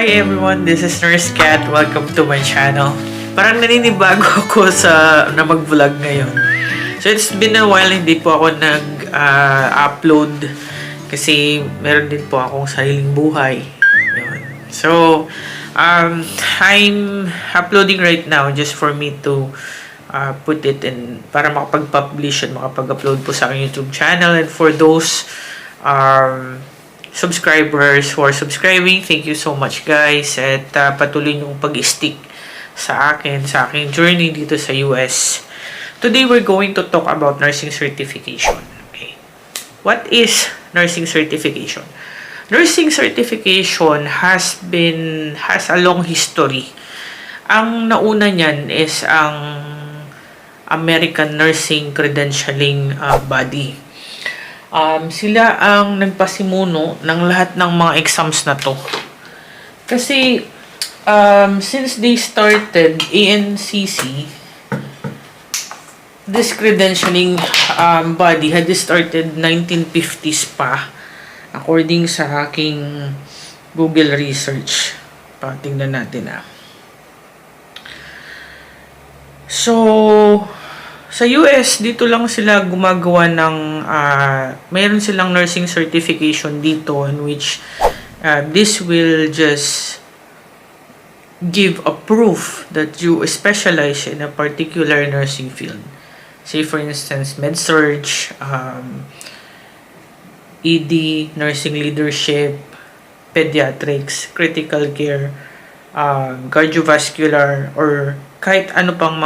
Hi everyone, this is Nurse Cat. Welcome to my channel. Parang naninibago ako na mag-vlog ngayon. So it's been a while hindi po ako nag-upload kasi meron din po akong sariling buhay. Yun. So I'm uploading right now just for me to put it in para makapag-publish at makapag-upload po sa aking YouTube channel. And for those subscribers who are subscribing, thank you so much guys, at patuloy niyong pag-stick sa aking journey dito sa US. Today we're going to talk about nursing certification. Okay. What is nursing certification? Nursing certification has a long history. Ang nauna niyan is ang American Nursing Credentialing Body. Sila ang nagpasimuno ng lahat ng mga exams na to. Kasi, since they started ANCC, this credentialing body had started 1950s pa, according sa aking Google research. Tingnan natin So, sa US, dito lang sila gumagawa ng, mayroon silang nursing certification dito in which this will just give a proof that you specialize in a particular nursing field. Say for instance, med-surg, ED, nursing leadership, pediatrics, critical care, cardiovascular, or kahit ano pang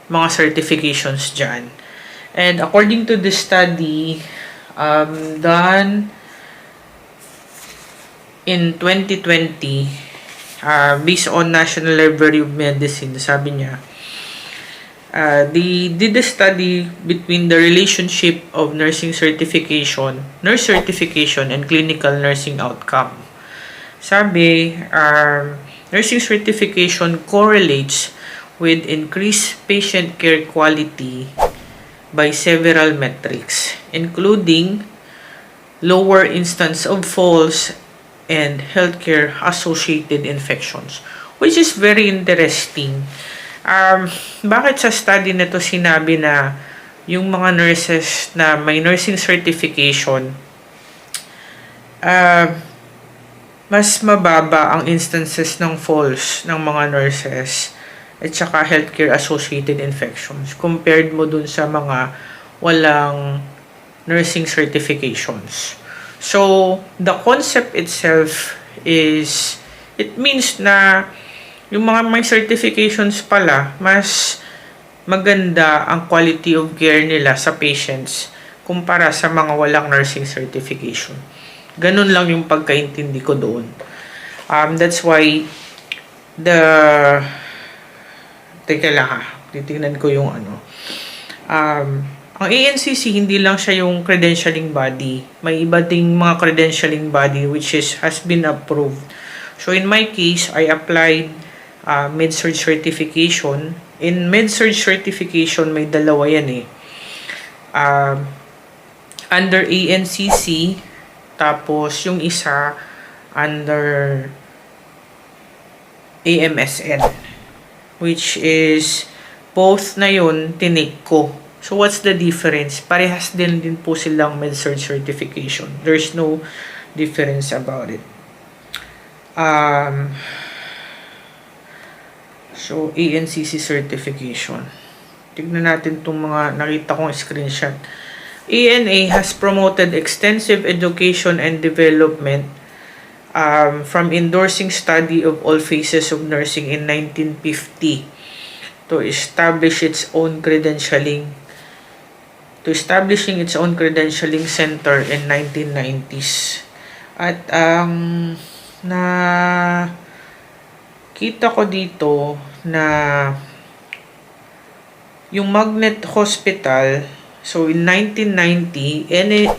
mga certifications dyan. And according to the study done in 2020, based on National Library of Medicine, sabi niya, they did a study between the relationship of nurse certification, and clinical nursing outcome. Sabi, nursing certification correlates with increased patient care quality by several metrics, including lower instance of falls and healthcare associated infections, which is very interesting. Bakit sa study na to sinabi na yung mga nurses na may nursing certification, mas mababa ang instances ng falls ng mga nurses at saka healthcare associated infections compared mo dun sa mga walang nursing certifications. So, the concept itself is, it means na yung mga may certifications pala, mas maganda ang quality of care nila sa patients kumpara sa mga walang nursing certification. Ganun lang yung pagkaintindi ko doon. That's why teka lang titingnan ko yung ang ANCC hindi lang siya yung credentialing body. May iba ding mga credentialing body which has been approved. So in my case, I applied med-surg certification. In med-surg certification, may dalawa yan under ANCC, tapos yung isa under AMSN, which is both na yun tinake ko. So what's the difference? Parehas din po silang med-surg certification. There's no difference about it. So ANCC certification. Tignan natin itong mga nakita kong screenshot. ANA has promoted extensive education and development from endorsing study of all phases of nursing in 1950 to establishing its own credentialing center in 1990s. At kita ko dito na yung Magnet Hospital, so in 1990,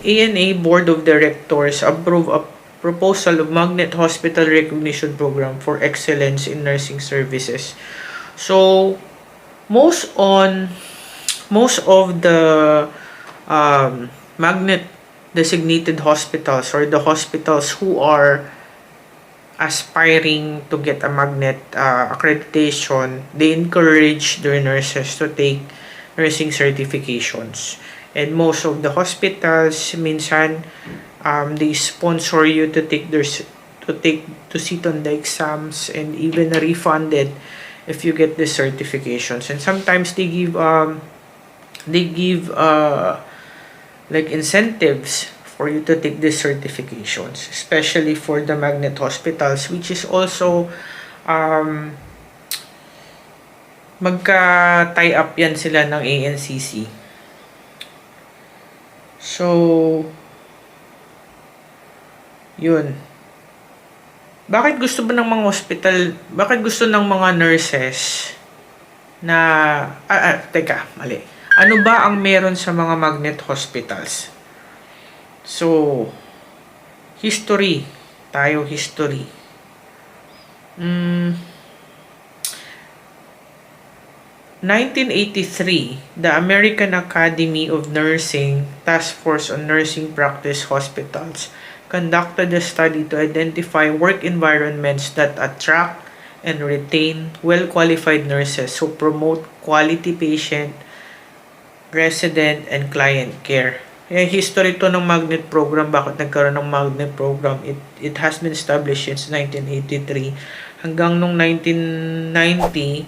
ANA Board of Directors approved a proposal of Magnet Hospital Recognition Program for Excellence in Nursing Services. So most of the Magnet designated hospitals or the hospitals who are aspiring to get a magnet accreditation, they encourage their nurses to take nursing certifications. And most of the hospitals, minsan, they sponsor you to take to sit on the exams and even refunded if you get the certifications. And sometimes they give like incentives for you to take these certifications, especially for the magnet hospitals, which is also magka-tie up yan sila ng ANCC. So, yun. Bakit gusto ba ng mga hospital, bakit gusto ng mga nurses na, teka, mali. Ano ba ang meron sa mga magnet hospitals? So, history. 1983, the American Academy of Nursing Task Force on Nursing Practice Hospitals conducted a study to identify work environments that attract and retain well-qualified nurses who promote quality patient, resident, and client care. History to ng magnet program. Bakit nagkaroon ng magnet program? It has been established since 1983. Hanggang nung 1990,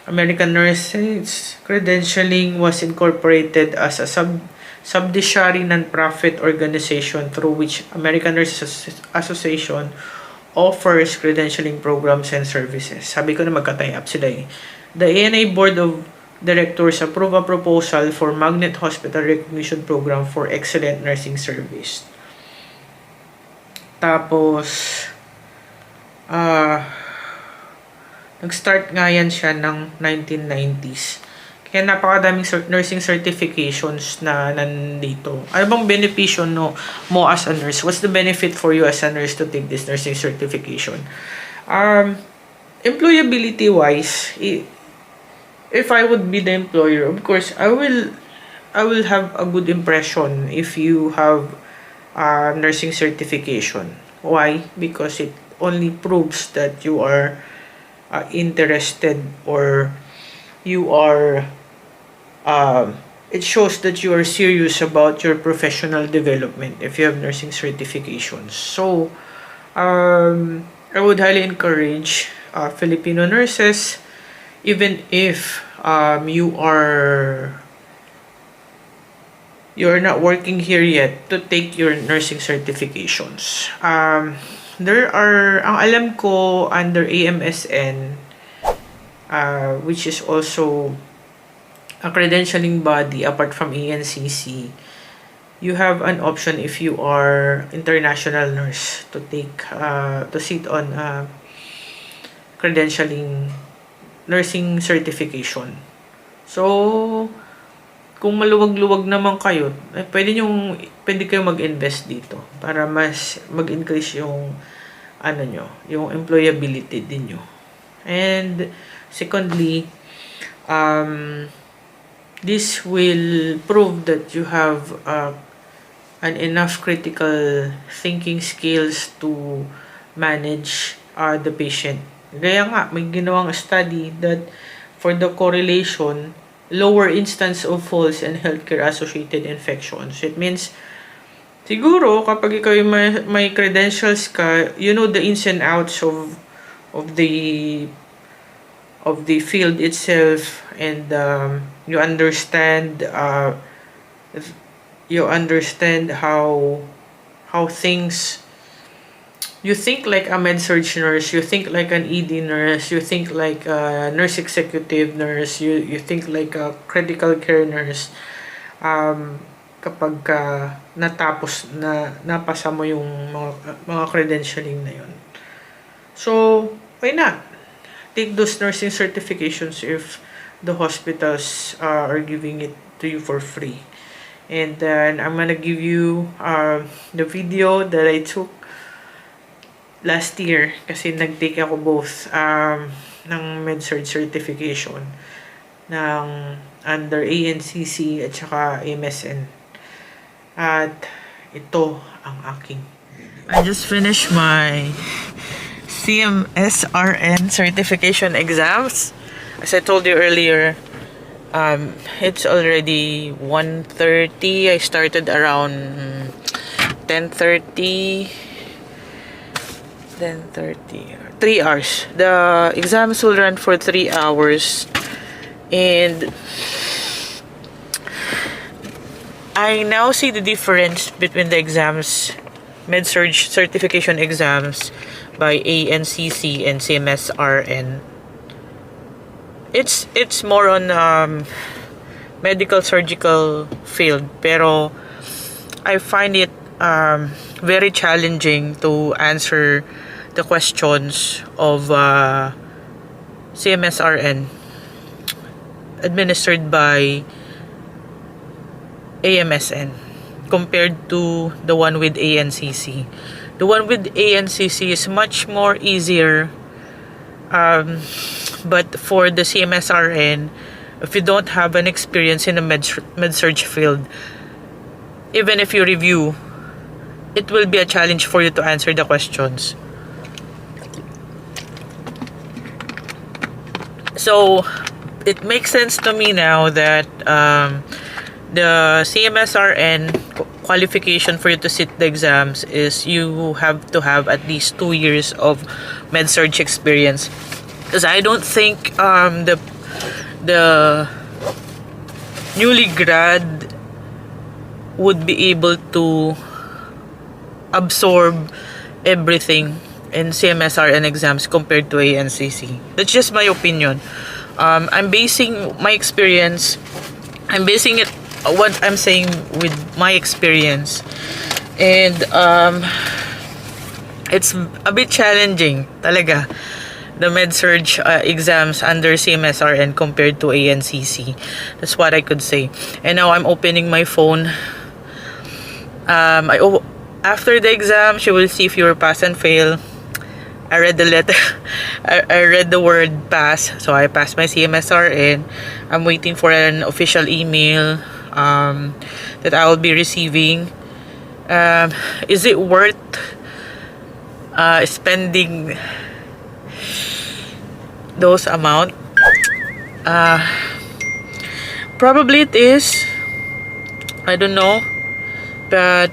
American Nurses Credentialing was incorporated as a subsidiary non-profit organization through which American Nurses Association offers credentialing programs and services. Sabi ko na magka-tie up sila eh. The ANA Board of Directors approved a proposal for Magnet Hospital Recognition Program for Excellent Nursing Service. Tapos, nag-start nga yan siya ng 1990s. Kaya napakadaming nursing certifications na nandito. Ano bang benepisyo mo as a nurse? What's the benefit for you as a nurse to take this nursing certification? Employability-wise, if I would be the employer, of course, I will have a good impression if you have a nursing certification. Why? Because it only proves that you are interested, or you are it shows that you are serious about your professional development if you have nursing certifications. So I would highly encourage Filipino nurses, even if you are not working here yet, to take your nursing certifications. There are, ang alam ko, under AMSN, which is also a credentialing body apart from ANCC, you have an option if you are international nurse to take to sit on credentialing nursing certification. So, kung maluwag-luwag naman kayo, pwede kayo mag-invest dito para mas mag-increase yung yung employability din nyo. And secondly, this will prove that you have an enough critical thinking skills to manage the patient. Kaya nga, may ginawang study that for the correlation, lower instance of falls and healthcare associated infections. It means, siguro, kapag ikaw may credentials ka, you know the ins and outs of the field itself, and you understand how things. You think like a med-surg nurse, you think like an ED nurse, you think like a nurse executive nurse, you think like a critical care nurse. Kapag napasa mo yung mga credentialing na yun. So, why not? Take those nursing certifications if the hospitals are giving it to you for free. And then, I'm gonna give you the video that I took last year, kasi nag-take ako both ng med-surg certification ng under ANCC at saka MSN. At ito ang aking. I just finished my CMSRN certification exams. As I told you earlier, it's already 1:30. I started around 10:30. 3 hours. The exams will run for 3 hours. And I now see the difference between the exams, Med-Surg certification exams by ANCC and CMSRN. It's more on medical surgical field, pero I find it very challenging to answer the questions of CMSRN administered by AMSN compared to the one with ANCC. The one with ANCC is much more easier, but for the CMSRN, if you don't have an experience in the med-surg field, even if you review, it will be a challenge for you to answer the questions. So it makes sense to me now that the CMSRN qualification for you to sit the exams is you have to have at least 2 years of med-surg experience. Because I don't think the newly grad would be able to absorb everything in CMSRN exams compared to ANCC. That's just my opinion. I'm basing my experience, I'm basing it what I'm saying with my experience, and it's a bit challenging talaga, the med-surg exams under CMSRN compared to ANCC. That's what I could say. And now I'm opening my phone. After the exams, you will see if you were pass and fail. I read the letter. I read the word pass, so I passed my CMSRN. I'm waiting for an official email that I will be receiving. Is it worth spending those amount? Probably it is. I don't know, but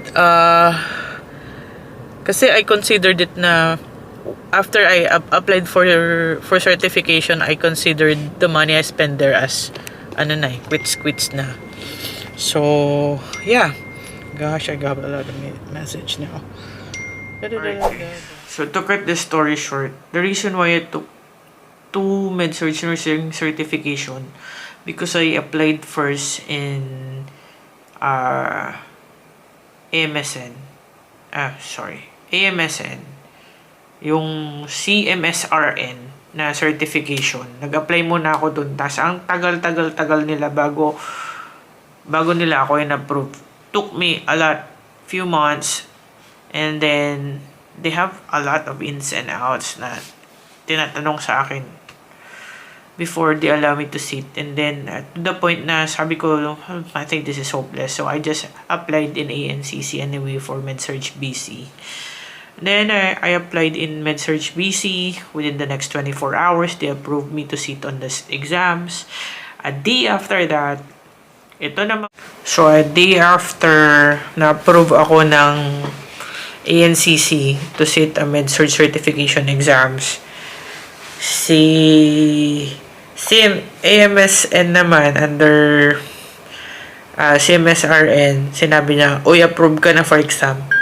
kasi I considered it na after I applied for certification, I considered the money I spent there as quits na. So yeah, gosh, I got a lot of message now. So to cut the story short, the reason why I took 2 med-surg nursing certification, because I applied first in AMSN, yung CMSRN na certification. Nag-apply muna ako dun. Tapos ang tagal nila bago nila ako in-approve. Took me few months, and then they have a lot of ins and outs na tinatanong sa akin before they allow me to sit. And then to the point na sabi ko, I think this is hopeless. So I just applied in ANCC anyway for Med-Surg BC. Then I applied in Med-Surg BC. Within the next 24 hours, they approved me to sit on the exams. A day after that, ito naman. So a day after na-approve ako ng ANCC to sit a Med-Surg certification exams, AMSN naman under CMSRN, sinabi niya, uy, approve ka na for exam.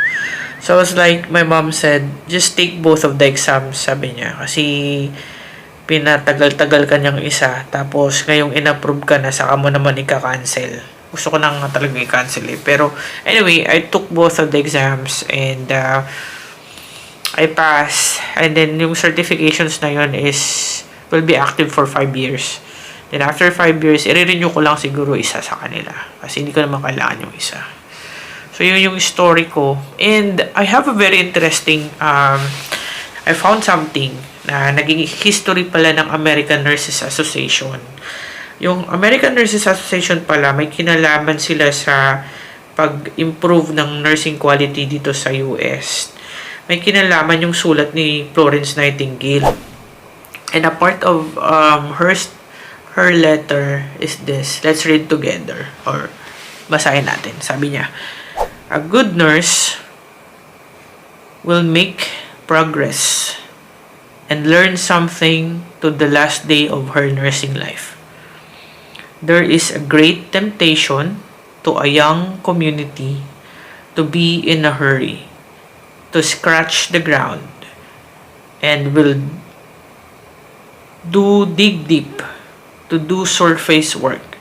So I was like, my mom said, just take both of the exams, sabi niya. Kasi pinatagal-tagal ka niyang isa. Tapos ngayong in-approve ka na, saka mo naman ika-cancel. Gusto ko na nga talaga i-cancel eh. Pero anyway, I took both of the exams and I passed. And then yung certifications na yun will be active for 5 years. Then after 5 years, i-renew ko lang siguro isa sa kanila. Kasi hindi ko naman kailangan yung isa. So, yun yung story ko. And I have a very interesting, I found something na naging history pala ng American Nurses Association. Yung American Nurses Association pala, may kinalaman sila sa pag-improve ng nursing quality dito sa US, may kinalaman yung sulat ni Florence Nightingale. And a part of her letter is this. Let's read together. Or basahin natin. Sabi niya, a good nurse will make progress and learn something to the last day of her nursing life. There is a great temptation to a young community to be in a hurry, to scratch the ground, and will dig deep, to do surface work,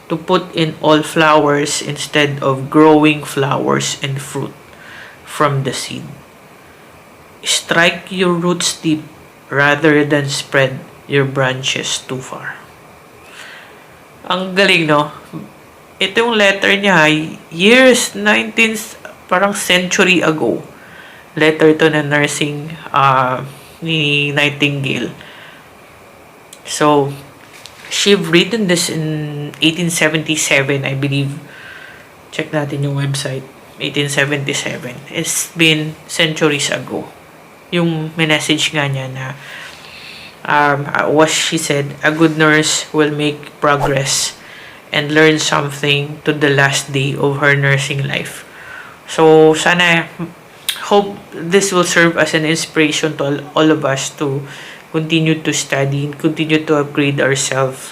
to put in all flowers instead of growing flowers and fruit from the seed. Strike your roots deep rather than spread your branches too far. Ang galing, no? Ito yung letter niya, years, 19th, parang century ago. Letter to na nursing ni Nightingale. So, she written this in 1877, I believe. Check natin yung website. 1877. It's been centuries ago. Yung message nga niya na she said, a good nurse will make progress and learn something to the last day of her nursing life. So, sana, hope this will serve as an inspiration to all of us to continue to study and continue to upgrade ourselves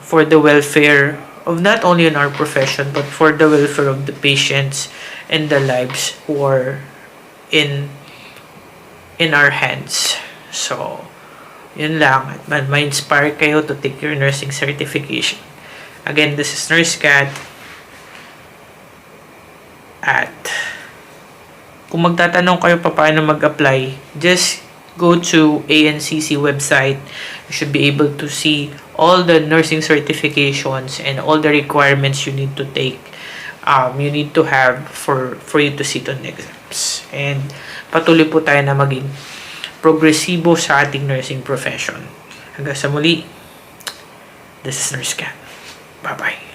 for the welfare of not only in our profession but for the welfare of the patients and the lives who are in our hands. So, yun lang. At ma-inspire kayo to take your nursing certification. Again, this is Nurse Cat. At kung magtatanong kayo pa paano mag-apply, just go to ANCC website. You should be able to see all the nursing certifications and all the requirements you need to take. You need to have for you to sit on exams. And patuloy po tayo na maging progresibo sa ating nursing profession. Hanggang sa muli, this is Nurse Cat. Bye-bye.